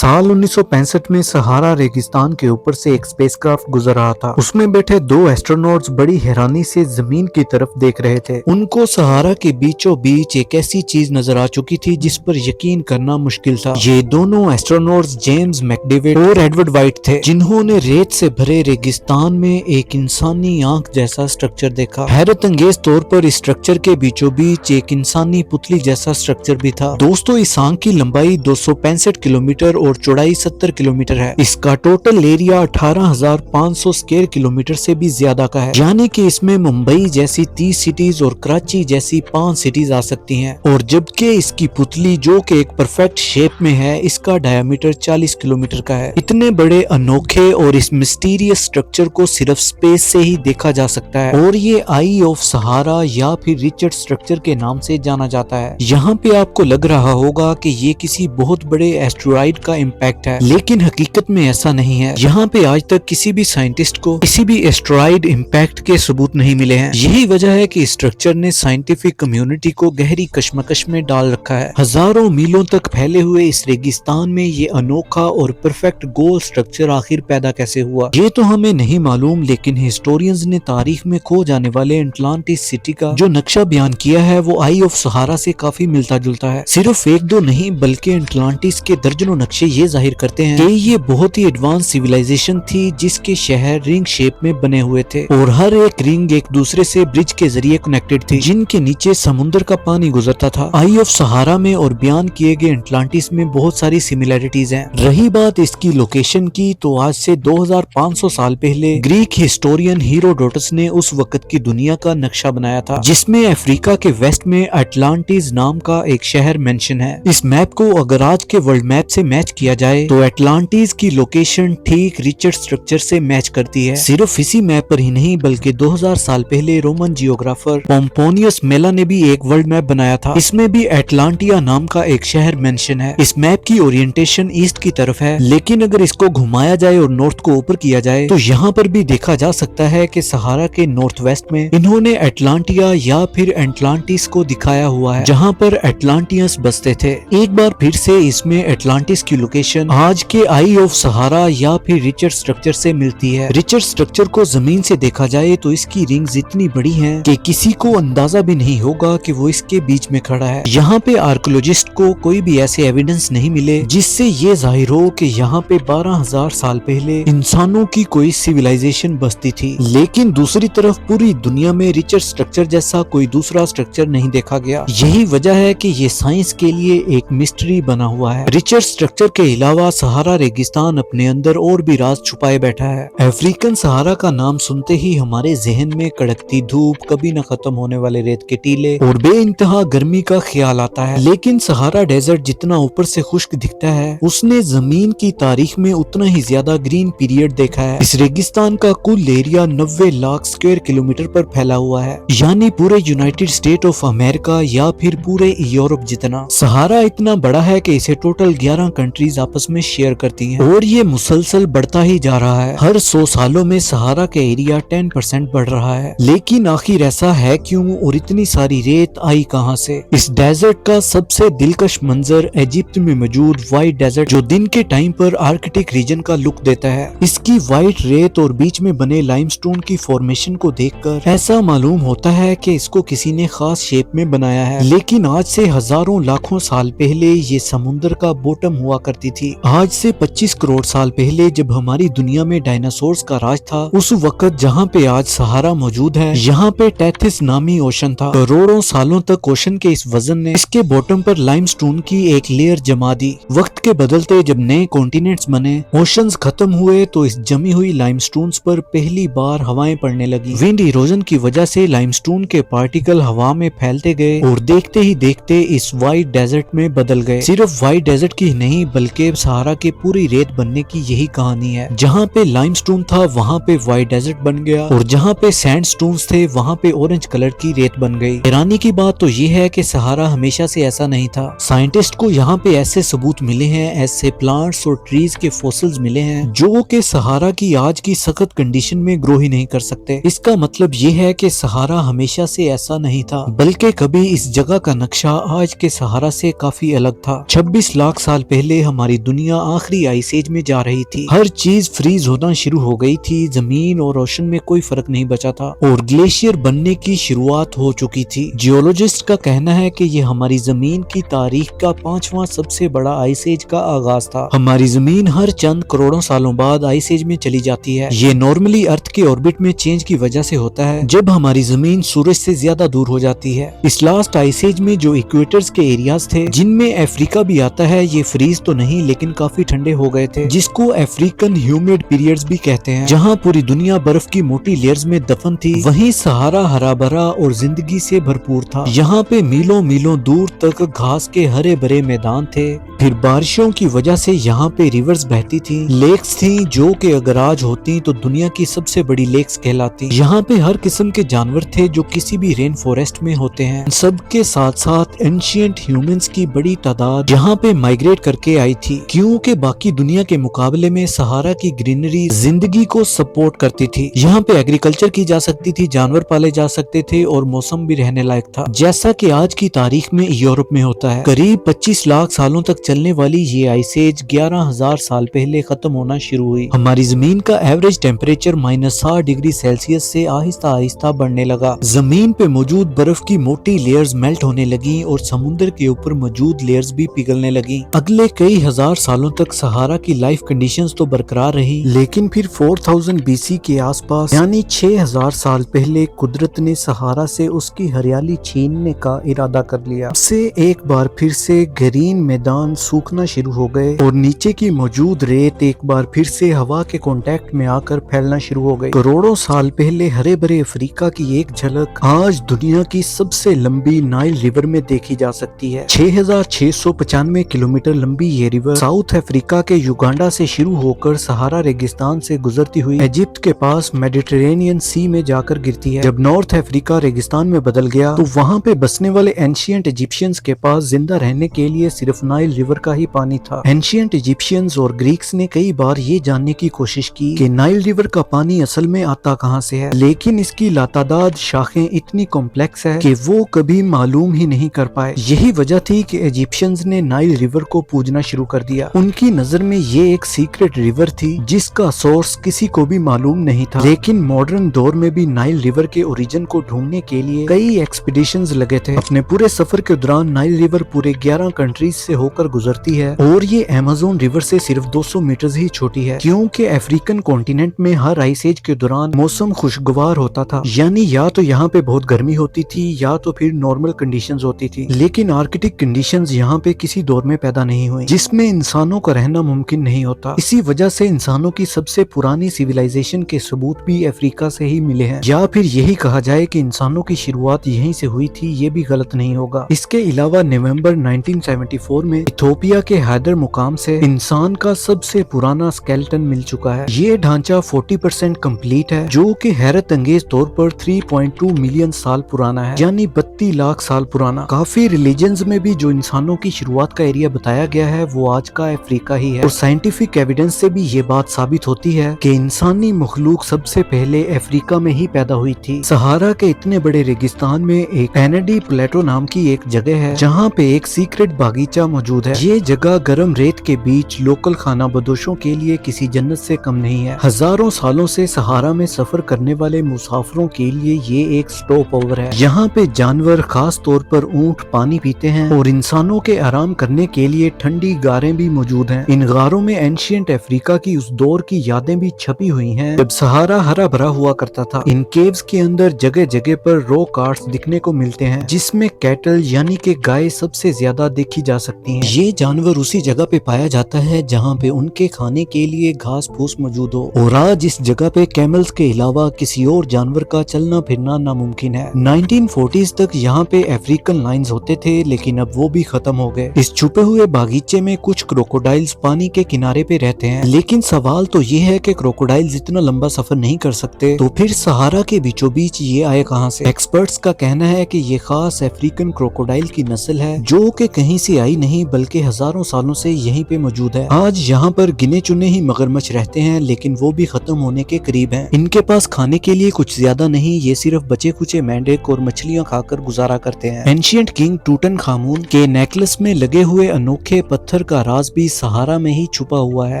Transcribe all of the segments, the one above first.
साल 1965 में सहारा रेगिस्तान के ऊपर से एक स्पेसक्राफ्ट गुजर रहा था। उसमें बैठे दो एस्ट्रोनॉट्स बड़ी हैरानी से जमीन की तरफ देख रहे थे। उनको सहारा के बीचों बीच एक ऐसी चीज नजर आ चुकी थी जिस पर यकीन करना मुश्किल था। ये दोनों एस्ट्रोनॉट्स जेम्स मैकडेविड और एडवर्ड वाइट थे, जिन्होंने रेत से भरे रेगिस्तान में एक इंसानी आंख जैसा स्ट्रक्चर देखा। हैरत अंगेज तौर पर इस स्ट्रक्चर के बीचों बीच एक इंसानी पुतली जैसा स्ट्रक्चर भी था। दोस्तों, इस आंख की लंबाई 265 किलोमीटर और चौड़ाई 70 किलोमीटर है। इसका टोटल एरिया 18,500 स्क्वायर किलोमीटर से भी ज्यादा का है, यानी कि इसमें मुंबई जैसी 30 सिटीज और कराची जैसी 5 सिटीज आ सकती हैं। और जबकि इसकी पुतली जो कि एक परफेक्ट शेप में है, इसका डायमीटर 40 किलोमीटर का है। इतने बड़े अनोखे और इस मिस्टीरियस स्ट्रक्चर को सिर्फ स्पेस से ही देखा जा सकता है और ये आई ऑफ सहारा या फिर रिचर्ड स्ट्रक्चर के नाम से जाना जाता है। यहाँ पे आपको लग रहा होगा कि ये किसी बहुत बड़े एस्टेरॉइड का इम्पैक्ट है, लेकिन हकीकत में ऐसा नहीं है। यहाँ पे आज तक किसी भी साइंटिस्ट को किसी भी एस्टेरॉइड इम्पैक्ट के सबूत नहीं मिले हैं। यही वजह है कि स्ट्रक्चर ने साइंटिफिक कम्युनिटी को गहरी कश्मकश में डाल रखा है। हजारों मीलों तक फैले हुए इस रेगिस्तान में ये अनोखा और परफेक्ट गोल स्ट्रक्चर आखिर पैदा कैसे हुआ, ये तो हमें नहीं मालूम, लेकिन हिस्टोरियंस ने तारीख में खो जाने वाले अटलांटिस सिटी का जो नक्शा बयान किया है वो आई ऑफ सहारा से काफी मिलता जुलता है। सिर्फ एक दो नहीं बल्कि अटलांटिस के दर्जनों नक्शे ये जाहिर करते हैं कि ये बहुत ही एडवांस सिविलाइजेशन थी, जिसके शहर रिंग शेप में बने हुए थे और हर एक रिंग एक दूसरे से ब्रिज के जरिए कनेक्टेड थी, जिनके नीचे समुद्र का पानी गुजरता था। आई ऑफ सहारा में और बयान किए गए अटलांटिस में बहुत सारी सिमिलैरिटीज हैं। रही बात इसकी लोकेशन की, तो आज से 2500 साल पहले ग्रीक हिस्टोरियन हीरोडोटस ने उस वक्त की दुनिया का नक्शा बनाया था, जिसमें अफ्रीका के वेस्ट में अटलांटिस नाम का एक शहर मेंशन है। इस मैप को अगर आज के वर्ल्ड मैप से मैच किया जाए तो अटलांटिस की लोकेशन ठीक रिचर्ड स्ट्रक्चर से मैच करती है। सिर्फ इसी मैप पर ही नहीं बल्कि 2000 साल पहले रोमन जियोग्राफर पोम्पोनियस मेला ने भी एक वर्ल्ड मैप बनाया था। इसमें भी अटलांटिया नाम का एक शहर मेंशन है। इस मैप की ओरिएंटेशन ईस्ट की तरफ है, लेकिन अगर इसको घुमाया जाए और नॉर्थ को ऊपर किया जाए तो यहाँ पर भी देखा जा सकता है कि सहारा के नॉर्थ वेस्ट में इन्होंने अटलांटिया या फिर अटलांटिस को दिखाया हुआ है, जहाँ पर अटलांटियंस बसते थे। एक बार फिर से इसमें अटलांटिस की लोकेशन आज के आई ऑफ सहारा या फिर रिचर्ड स्ट्रक्चर से मिलती है। रिचर्ड स्ट्रक्चर को जमीन से देखा जाए तो इसकी रिंग्स इतनी बड़ी हैं कि किसी को अंदाजा भी नहीं होगा कि वो इसके बीच में खड़ा है। यहाँ पे आर्कियोलॉजिस्ट को कोई भी ऐसे एविडेंस नहीं मिले जिससे ये जाहिर हो कि यहाँ पे 12,000 साल पहले इंसानों की कोई सिविलाइजेशन बसती थी। लेकिन दूसरी तरफ पूरी दुनिया में रिचर्ड स्ट्रक्चर जैसा कोई दूसरा स्ट्रक्चर नहीं देखा गया। यही वजह है कि ये साइंस के लिए एक मिस्ट्री बना हुआ है। रिचर्ड स्ट्रक्चर के अलावा सहारा रेगिस्तान अपने अंदर और भी राज छुपाए बैठा है। अफ्रीकन सहारा का नाम सुनते ही हमारे जहन में कड़कती धूप, कभी न खत्म होने वाले रेत के टीले और बेइंतहा गर्मी का ख्याल आता है। लेकिन सहारा डेजर्ट जितना ऊपर से खुश्क दिखता है, उसने जमीन की तारीख में उतना ही ज्यादा ग्रीन पीरियड देखा है। इस रेगिस्तान का कुल एरिया 90 लाख स्क्वायर किलोमीटर पर फैला हुआ है, यानी पूरे यूनाइटेड स्टेट ऑफ अमेरिका या फिर पूरे यूरोप जितना। सहारा इतना बड़ा है कि इसे टोटल 11 कंट्रीज आपस में शेयर करती हैं और ये मुसलसल बढ़ता ही जा रहा है। हर 100 सालों में सहारा का एरिया 10% बढ़ रहा है। लेकिन आखिर ऐसा है क्यों और इतनी सारी रेत आई कहां से? इस डेजर्ट का सबसे दिलकश मंजर इजिप्ट में मौजूद व्हाइट डेजर्ट, जो दिन के टाइम पर आर्कटिक रीजन का लुक देता है। इसकी व्हाइट रेत और बीच में बने लाइमस्टोन की फॉर्मेशन को देखकर ऐसा मालूम होता है कि इसको किसी ने खास शेप में बनाया है। लेकिन आज से हजारों लाखों साल पहले ये समुद्र का बॉटम हुआ करती थी। आज से 25 करोड़ साल पहले जब हमारी दुनिया में डायनासोर्स का राज था, उस वक्त जहाँ पे आज सहारा मौजूद है, यहाँ पे टेथिस नामी ओशन था। करोड़ों सालों तक ओशन के इस वजन ने इसके बॉटम पर लाइमस्टोन की एक लेयर जमा दी। वक्त के बदलते जब नए कॉन्टिनेंट्स बने, ओशंस खत्म हुए, तो इस जमी हुई लाइमस्टोन्स पर पहली बार हवाएं पड़ने लगी। विंड इरोजन की वजह से लाइमस्टोन के पार्टिकल हवा में फैलते गए और देखते ही देखते इस व्हाइट डेजर्ट में बदल गए। सिर्फ व्हाइट डेजर्ट की नहीं बल्कि सहारा के पूरी रेत बनने की यही कहानी है। जहाँ पे लाइमस्टोन था वहाँ पे व्हाइट डेजर्ट बन गया और जहाँ पे सैंडस्टोन्स थे वहाँ पे ऑरेंज कलर की रेत बन गई। हैरानी की बात तो ये है कि सहारा हमेशा से ऐसा नहीं था। साइंटिस्ट को यहाँ पे ऐसे सबूत मिले हैं, ऐसे प्लांट्स और ट्रीज के फॉसिल्स मिले हैं जो कि सहारा की आज की सख्त कंडीशन में ग्रो ही नहीं कर सकते। इसका मतलब ये है कि सहारा हमेशा से ऐसा नहीं था, बल्कि कभी इस जगह का नक्शा आज के सहारा से काफी अलग था। 26 लाख साल पहले हमारी दुनिया आखिरी आइस एज में जा रही थी। हर चीज फ्रीज होना शुरू हो गई थी, जमीन और ओशन में कोई फर्क नहीं बचा था और ग्लेशियर बनने की शुरुआत हो चुकी थी। जियोलॉजिस्ट का कहना है कि ये हमारी जमीन की तारीख का 5वां सबसे बड़ा आइस एज का आगाज था। हमारी जमीन हर चंद करोड़ों सालों बाद आइस एज में चली जाती है। ये नॉर्मली अर्थ के ऑर्बिट में चेंज की वजह से होता है, जब हमारी जमीन सूरज से ज्यादा दूर हो जाती है। इस लास्ट आइस एज में जो इक्वेटर्स के एरियाज थे, जिनमें अफ्रीका भी आता है, ये फ्रीज तो नहीं लेकिन काफी ठंडे हो गए थे, जिसको अफ्रीकन ह्यूमिड पीरियड्स भी कहते हैं, जहाँ पूरी दुनिया बर्फ की मोटी लेयर्स में दफन थी। वहीं सहारा हरा भरा और जिंदगी से भरपूर था। यहाँ पे मीलों मीलों दूर तक घास के हरे भरे मैदान थे। फिर बारिशों की वजह से यहाँ पे रिवर्स बहती थी, लेक्स थी जो कि अगर आज होती तो दुनिया की सबसे बड़ी लेक्स कहलाती। यहाँ पे हर किस्म के जानवर थे जो किसी भी रेन फॉरेस्ट में होते हैं। सबके साथ साथ एंशिएंट ह्यूमंस की बड़ी तादाद यहाँ पे माइग्रेट करके आई थी, क्योंकि बाकी दुनिया के मुकाबले में सहारा की ग्रीनरी जिंदगी को सपोर्ट करती थी। यहाँ पे एग्रीकल्चर की जा सकती थी, जानवर पाले जा सकते थे और मौसम भी रहने लायक था, जैसा कि आज की तारीख में यूरोप में होता है। करीब 25 लाख सालों तक चलने वाली ये आइस एज 11,000 साल पहले खत्म होना शुरू हुई। हमारी जमीन का एवरेज टेम्परेचर -60 डिग्री सेल्सियस से आहिस्ता आहिस्ता बढ़ने लगा। जमीन पे मौजूद बर्फ की मोटी लेयर्स मेल्ट होने लगी और समुद्र के ऊपर मौजूद लेयर्स भी पिघलने लगी। अगले कई हजार सालों तक सहारा की लाइफ कंडीशंस तो बरकरार रही, लेकिन फिर 4000 BC के आसपास यानी 6000 साल पहले कुदरत ने सहारा से उसकी हरियाली छीनने का इरादा कर लिया। से एक बार फिर से ग्रीन मैदान सूखना शुरू हो गए और नीचे की मौजूद रेत एक बार फिर से हवा के कांटेक्ट में आकर फैलना शुरू हो गई। करोड़ों साल पहले हरे भरे अफ्रीका की एक झलक आज दुनिया की सबसे लंबी नाइल रिवर में देखी जा सकती है। 6695 किलोमीटर लंबी ये रिवर साउथ अफ्रीका के युगांडा से शुरू होकर सहारा रेगिस्तान से गुजरती हुई इजिप्ट के पास मेडिटेरेनियन सी में जाकर गिरती है। जब नॉर्थ अफ्रीका रेगिस्तान में बदल गया तो वहाँ पे बसने वाले एंशिएंट इजिप्शियंस के पास जिंदा रहने के लिए सिर्फ नाइल रिवर का ही पानी था। एंशिएंट इजिप्शियंस और ग्रीक्स ने कई बार ये जानने की कोशिश की कि नाइल रिवर का पानी असल में आता कहाँ से है, लेकिन इसकी लातादाद शाखें इतनी कॉम्प्लेक्स है कि वो कभी मालूम ही नहीं कर पाए। यही वजह थी कि इजिप्शियंस ने नाइल रिवर को पूजना शुरू कर दिया। उनकी नजर में ये एक सीक्रेट रिवर थी जिसका सोर्स किसी को भी मालूम नहीं था। लेकिन मॉडर्न दौर में भी नाइल रिवर के ओरिजिन को ढूंढने के लिए कई एक्सपीडिशंस लगे थे। अपने पूरे सफर के दौरान नाइल रिवर पूरे 11 कंट्रीज से होकर गुजरती है और ये अमेज़न रिवर से सिर्फ 200 मीटर ही छोटी है, क्योंकि अफ्रीकन कॉन्टिनेंट में हर आइस एज के दौरान मौसम खुशगवार होता था। यानी या तो यहाँ पे बहुत गर्मी होती थी या तो फिर नॉर्मल कंडीशंस होती थी, लेकिन आर्कटिक कंडीशंस यहाँ पे किसी दौर में पैदा नहीं हुई जिसमें इंसानों का रहना मुमकिन नहीं होता। इसी वजह से इंसानों की सबसे पुरानी सिविलाइजेशन के सबूत भी अफ्रीका से ही मिले हैं, या फिर यही कहा जाए कि इंसानों की शुरुआत यहीं से हुई थी, ये भी गलत नहीं होगा। इसके अलावा नवंबर 1974 में इथियोपिया के हैदर मुकाम से इंसान का सबसे पुराना स्केलेटन मिल चुका है। ये ढांचा 40% कंप्लीट है, जो कि हैरत अंगेज तौर पर 3.2 मिलियन साल पुराना है, यानी 32 लाख साल पुराना। काफी रिलीजन्स में भी जो इंसानों की शुरुआत का एरिया बताया गया है वो आज का अफ्रीका ही है, और साइंटिफिक एविडेंस से भी ये बात साबित होती है कि इंसानी मखलूक सबसे पहले अफ्रीका में ही पैदा हुई थी। सहारा के इतने बड़े रेगिस्तान में एक कैनेडी प्लेटो नाम की एक जगह है जहाँ पे एक सीक्रेट बागीचा मौजूद है। ये जगह गर्म रेत के बीच लोकल खाना बदोशों के लिए किसी जन्नत से कम नहीं है। हजारों सालों से सहारा में सफर करने वाले मुसाफिरों के लिए ये एक स्टॉप ओवर है। यहाँ पे जानवर खास तौर पर ऊंट पानी पीते हैं और इंसानों के आराम करने के लिए ठंडी गारें भी मौजूद हैं। इन गारों में एंशिएंट अफ्रीका की उस दौर की यादें भी छपी हुई हैं जब सहारा हरा भरा हुआ करता था। इन केव्स के अंदर जगह जगह पर रॉ कार्ट्स दिखने को मिलते हैं जिसमें कैटल यानी कि गाय सबसे ज्यादा देखी जा सकती हैं। ये जानवर उसी जगह पे पाया जाता है जहाँ पे उनके खाने के लिए घास फूस मौजूद हो, और आज इस जगह पे कैमल्स के अलावा किसी और जानवर का चलना फिरना नामुमकिन है। 1940s तक यहाँ पे अफ्रीकन लायंस होते थे, लेकिन अब वो भी खत्म हो गए। इस छुपे हुए बागीचे में कुछ क्रोकोडाइल्स पानी के किनारे पे रहते हैं, लेकिन सवाल तो ये है कि क्रोकोडाइल्स इतना लंबा सफर नहीं कर सकते, तो फिर सहारा के बीचों बीच ये आए कहाँ से? एक्सपर्ट्स का कहना है कि ये खास अफ्रीकन क्रोकोडाइल की नस्ल है जो कि कहीं से आई नहीं बल्कि हजारों सालों से यहीं पे मौजूद है। आज यहाँ पर गिने चुने ही मगरमच्छ रहते हैं, लेकिन वो भी खत्म होने के करीब हैं। इनके पास खाने के लिए कुछ ज्यादा नहीं, ये सिर्फ बचे कुचे मेंढक और मछलियां खाकर गुजारा करते हैं। एंशिएंट किंग टूटन खामून के नेकलेस में लगे हुए अनोखे पत्थर पत्थर का राज भी सहारा में ही छुपा हुआ है।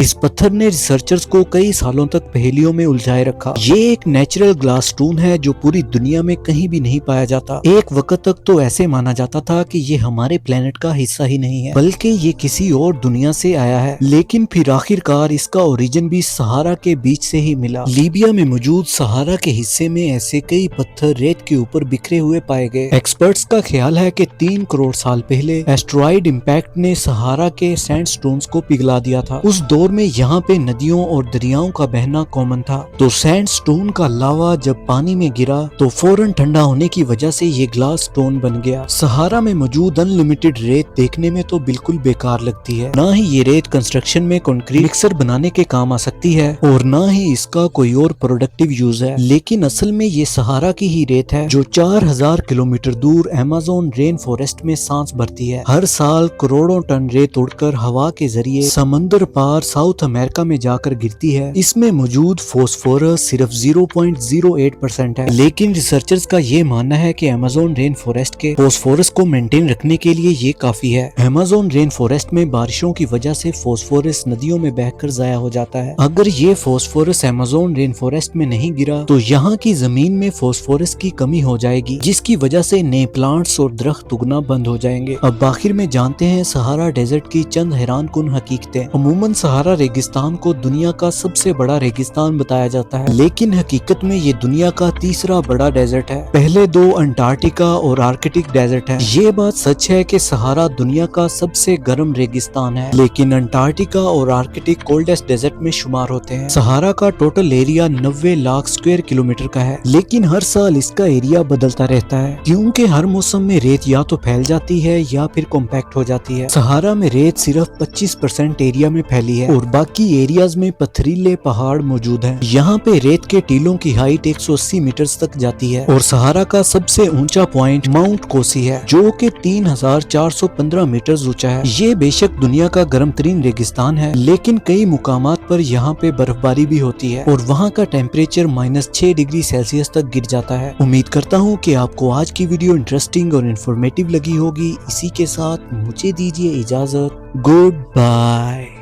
इस पत्थर ने रिसर्चर्स को कई सालों तक पहेलियों में उलझाए रखा। ये एक नेचुरल ग्लास स्टोन है जो पूरी दुनिया में कहीं भी नहीं पाया जाता। एक वक्त तक तो ऐसे माना जाता था कि ये हमारे प्लेनेट का हिस्सा ही नहीं है, बल्कि ये किसी और दुनिया से आया है। लेकिन फिर आखिरकार इसका ओरिजिन भी सहारा के बीच से ही मिला। लीबिया में मौजूद सहारा के हिस्से में ऐसे कई पत्थर रेत के ऊपर बिखरे हुए पाए गए। एक्सपर्ट्स का ख्याल है कि 3 करोड़ साल पहले एस्टेरॉयड इंपैक्ट ने सहारा के सैंडस्टोन्स को पिघला दिया था। उस दौर में यहाँ पे नदियों और दरियाओं का बहना कॉमन था, तो सैंडस्टोन का लावा जब पानी में गिरा तो फौरन ठंडा होने की वजह से ये ग्लास स्टोन बन गया। सहारा में मौजूद अनलिमिटेड रेत देखने में तो बिल्कुल बेकार लगती है। ना ही ये रेत कंस्ट्रक्शन में कंक्रीट मिक्सर बनाने के काम आ सकती है और ना ही इसका कोई और प्रोडक्टिव यूज है। लेकिन असल में ये सहारा की ही रेत है जो 4000 किलोमीटर दूर अमेज़न रेन फॉरेस्ट में सांस भरती है। हर साल करोड़ों टन रेत उड़कर हवा के जरिए समंदर पार साउथ अमेरिका में जाकर गिरती है। इसमें मौजूद फॉस्फोरस सिर्फ 0.08% है। लेकिन रिसर्चर्स का ये मानना है कि अमेज़न रेन फॉरेस्ट के फॉस्फोरस को मेंटेन रखने के लिए ये काफी है। अमेज़न रेन फॉरेस्ट में बारिशों की वजह से फॉस्फोरस नदियों में बहकर जाया हो जाता है। अगर ये फॉस्फोरस अमेज़न रेन फॉरेस्ट में नहीं गिरा तो यहाँ की जमीन में फॉस्फोरस की कमी हो जाएगी, जिसकी वजह से नए प्लांट्स और दरख्त उगना बंद हो जाएंगे। अब आखिर में जानते हैं सहारा डेजर्ट की चंद हैरानकुन हकीकतें। अमूमन सहारा रेगिस्तान को दुनिया का सबसे बड़ा रेगिस्तान बताया जाता है, लेकिन हकीकत में ये दुनिया का तीसरा बड़ा डेजर्ट है। पहले 2 अंटार्कटिका और आर्कटिक डेजर्ट है। ये बात सच है कि सहारा दुनिया का सबसे गर्म रेगिस्तान है, लेकिन अंटार्कटिका और आर्कटिक कोल्डेस्ट डेजर्ट में शुमार होते हैं। सहारा का total area 90 lakh square kilometre का है, लेकिन हर साल इसका एरिया बदलता रहता है क्योंकि हर मौसम में रेत या तो फैल जाती है या फिर कॉम्पैक्ट हो जाती है। सहारा में रेत सिर्फ 25% एरिया में फैली है और बाकी एरियाज में पथरीले पहाड़ मौजूद हैं। यहाँ पे रेत के टीलों की हाइट 180 मीटर तक जाती है और सहारा का सबसे ऊंचा पॉइंट माउंट कोसी है जो कि 3415 मीटर ऊंचा है। ये बेशक दुनिया का गर्म तरीन रेगिस्तान है, लेकिन कई मुकामात पर यहाँ पे बर्फबारी भी होती है और वहाँ का टेम्परेचर -6 डिग्री सेल्सियस तक गिर जाता है। उम्मीद करता हूँ कि आपको आज की वीडियो इंटरेस्टिंग और इन्फॉर्मेटिव लगी होगी। इसी के साथ मुझे दीजिए इजाजत। Good bye.